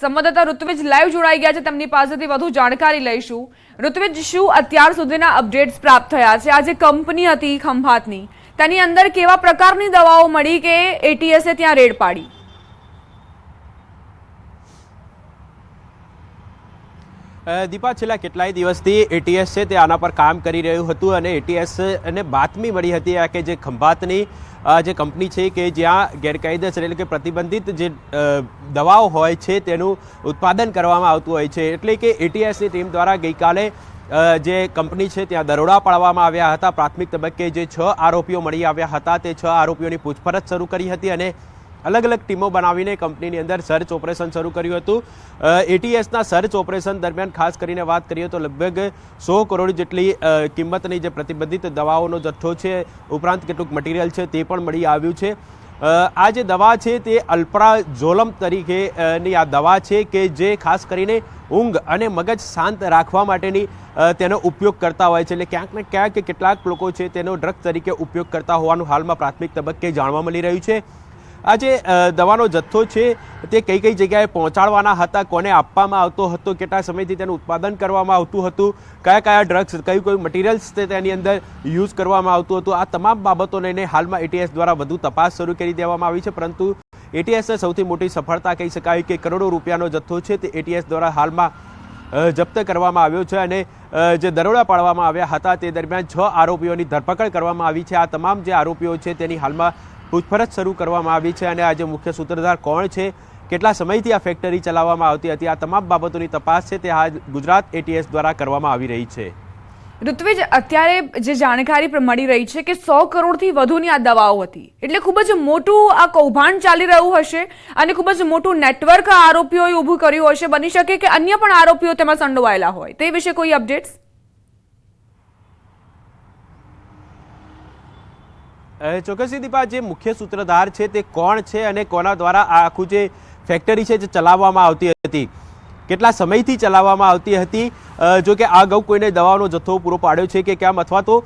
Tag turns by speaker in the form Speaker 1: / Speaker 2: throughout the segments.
Speaker 1: સંવાદદાતા ઋત્વિજ લાઈવ જોડાઈ ગયા છે, તેમની પાસેથી વધુ જાણકારી લઈશું। ઋત્વિજ, શું અત્યાર સુધીના અપડેટ્સ પ્રાપ્ત થયા છે? આ જે કંપની હતી ખંભાતની, તેની અંદર કેવા પ્રકારની દવાઓ મળી કે એટીએસે ત્યાં રેડ પાડી?
Speaker 2: દીપા, છેલ્લા કેટલાય દિવસથી એટીએસ છે તે આના પર કામ કરી રહ્યું હતું અને એટીએસને બાતમી મળી હતી કે જે ખંભાતની જે કંપની છે કે જ્યાં ગેરકાયદેસર એટલે કે પ્રતિબંધિત જે દવાઓ હોય છે તેનું ઉત્પાદન કરવામાં આવતું હોય છે। એટલે કે એટીએસની ટીમ દ્વારા ગઈકાલે જે કંપની છે ત્યાં દરોડા પાડવામાં આવ્યા હતા। પ્રાથમિક તબક્કે જે 6 આરોપીઓ મળી આવ્યા હતા તે 6 આરોપીઓની પૂછપરછ શરૂ કરી હતી અને અલગ અલગ ટીમો બનાવીને કંપનીની અંદર સર્ચ ઓપરેશન શરૂ કર્યું હતું। એટીએસના સર્ચ ઓપરેશન દરમિયાન ખાસ કરીને વાત કરીએ તો લગભગ 100 કરોડ જેટલી કિંમતની જે પ્રતિબંધિત દવાઓનો જથ્થો છે, ઉપરાંત કેટલુંક મટીરિયલ છે તે પણ મળી આવ્યું છે। આ જે દવા છે તે અલ્પ્રાઝોલમ તરીકેની આ દવા છે કે જે ખાસ કરીને ઊંઘ અને મગજ શાંત રાખવા માટેની તેનો ઉપયોગ કરતા હોય છે। એટલે ક્યાંક ને ક્યાંક કેટલાક લોકો છે તેનો ડ્રગ તરીકે ઉપયોગ કરતા હોવાનું હાલમાં પ્રાથમિક તબક્કે જાણવા મળી રહ્યું છે। આ જે દવાનો જથ્થો છે તે કઈ કઈ જગ્યાએ પહોંચાડવાના હતા, કોને આપવામાં આવતો હતો, કેટલા સમયથી તેનું ઉત્પાદન કરવામાં આવતું હતું, કયા કયા ડ્રગ્સ, કયું મટીરિયલ્સ તેની અંદર યુઝ કરવામાં આવતું હતું, આ તમામ બાબતો લઈને હાલમાં એટીએસ દ્વારા વધુ તપાસ શરૂ કરી દેવામાં આવી છે। પરંતુ એટીએસને સૌથી મોટી સફળતા કહી શકાય કે કરોડો રૂપિયાનો જથ્થો છે તે એટીએસ દ્વારા હાલમાં જપ્ત કરવામાં આવ્યો છે અને જે દરોડા પાડવામાં આવ્યા હતા તે દરમિયાન 6 આરોપીઓની ધરપકડ કરવામાં આવી છે। આ તમામ જે આરોપીઓ છે તેની હાલમાં પૂછપરછ શરૂ કરવામાં આવી છે અને આ જે મુખ્ય સૂત્રધાર કોણ છે, કેટલા સમયથી આ ફેક્ટરી ચલાવવામાં આવતી હતી, આ તમામ બાબતોની તપાસ છે તે આ ગુજરાત એટીએસ દ્વારા કરવામાં આવી રહી છે।
Speaker 1: ઋત્વિજ, અત્યારે જે જાણકારી મળી રહી છે કે 100 કરોડથી વધુની આ દવાઓ હતી, એટલે ખૂબ જ મોટું આ કૌભાંડ ચાલી રહ્યું હશે અને ખૂબ જ મોટું નેટવર્ક આ આરોપીઓએ ઊભું કર્યું હશે। બની શકે કે અન્ય પણ આરોપીઓ તેમાં સંડોવાયેલા હોય, તે વિશે કોઈ અપડેટ્સ?
Speaker 2: ચોક્કસથી દીપા, જે મુખ્ય સૂત્રધાર છે તે કોણ છે અને કોના દ્વારા આ આખું જે ફેક્ટરી છે જે ચલાવવામાં આવતી હતી, કેટલા સમયથી ચલાવવામાં આવતી હતી, જો કે આ અગાઉ કોઈને દવાનો જથ્થો પૂરો પાડ્યો છે કે કેમ, અથવા તો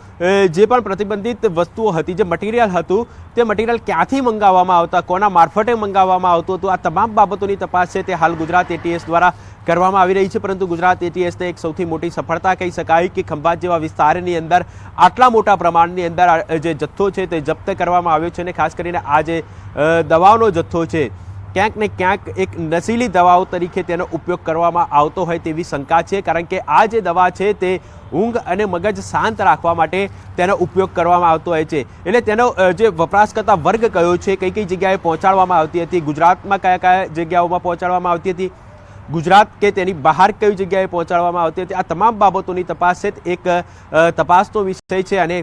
Speaker 2: જે પણ પ્રતિબંધિત વસ્તુઓ હતી, જે મટીરિયલ હતું તે મટીરિયલ ક્યાંથી મંગાવવામાં આવતા, કોના મારફતે મંગાવવામાં આવતું હતું, આ તમામ બાબતોની તપાસ છે તે હાલ ગુજરાત એટીએસ દ્વારા કરવામાં આવી રહી છે। પરંતુ ગુજરાત એટીએસને એક સૌથી મોટી સફળતા કહી શકાય કે ખંભાત જેવા વિસ્તારની અંદર આટલા મોટા પ્રમાણની અંદર જે જથ્થો છે તે જપ્ત કરવામાં આવ્યો છે અને ખાસ કરીને આ જે દવાઓનો જથ્થો છે ક્યાંક ને ક્યાંક એક નશીલી દવાઓ તરીકે તેનો ઉપયોગ કરવામાં આવતો હોય તેવી શંકા છે। કારણ કે આ જે દવા છે તે ઊંઘ અને મગજ શાંત રાખવા માટે તેનો ઉપયોગ કરવામાં આવતો હોય છે। એટલે તેનો જે વપરાશકર્તા વર્ગ કયો છે, કઈ કઈ જગ્યાએ પહોંચાડવામાં આવતી હતી, ગુજરાતમાં કયા કયા જગ્યાઓમાં પહોંચાડવામાં આવતી હતી, ગુજરાત કે તેની બહાર કઈ જગ્યાએ પહોંચાડવામાં આવતી હતી, આ તમામ બાબતોની તપાસ છે એક તપાસનો વિષય છે અને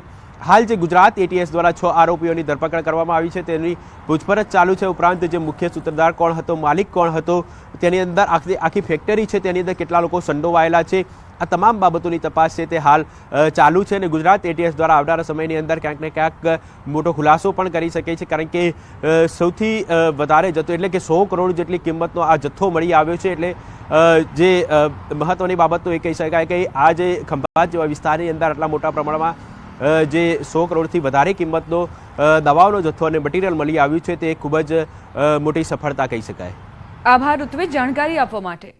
Speaker 2: હાલ જે ગુજરાત એટીએસ દ્વારા 6 આરોપીઓની ધરપકડ કરવામાં આવી છે તેની પૂછપરછ ચાલુ છે। ઉપરાંત જે મુખ્ય સૂત્રધાર કોણ હતો, માલિક કોણ હતો, તેની અંદર આખી ફેક્ટરી છે તેની અંદર કેટલા લોકો સંડોવાયેલા છે, આ તમામ બાબતોની તપાસ છે તે હાલ ચાલુ છે અને ગુજરાત એટીએસ દ્વારા આવનારા સમયની અંદર ક્યાંક ને ક્યાંક મોટો ખુલાસો પણ કરી શકે છે। કારણ કે સૌથી વધારે જથ્થો એટલે કે 100 કરોડ જેટલી કિંમતનો આ જથ્થો મળી આવ્યો છે। એટલે જે મહત્વની બાબત તો એ કહી શકાય કે આ જે ખંભાત જેવા વિસ્તારની અંદર આટલા મોટા પ્રમાણમાં જે 100 કરોડથી વધારે કિંમતનો દવાઓનો જથ્થો અને મટીરિયલ મળી આવ્યું છે તે ખૂબ જ મોટી સફળતા કહી શકાય।
Speaker 1: આભાર ઋત્વિજ, જાણકારી આપવા માટે।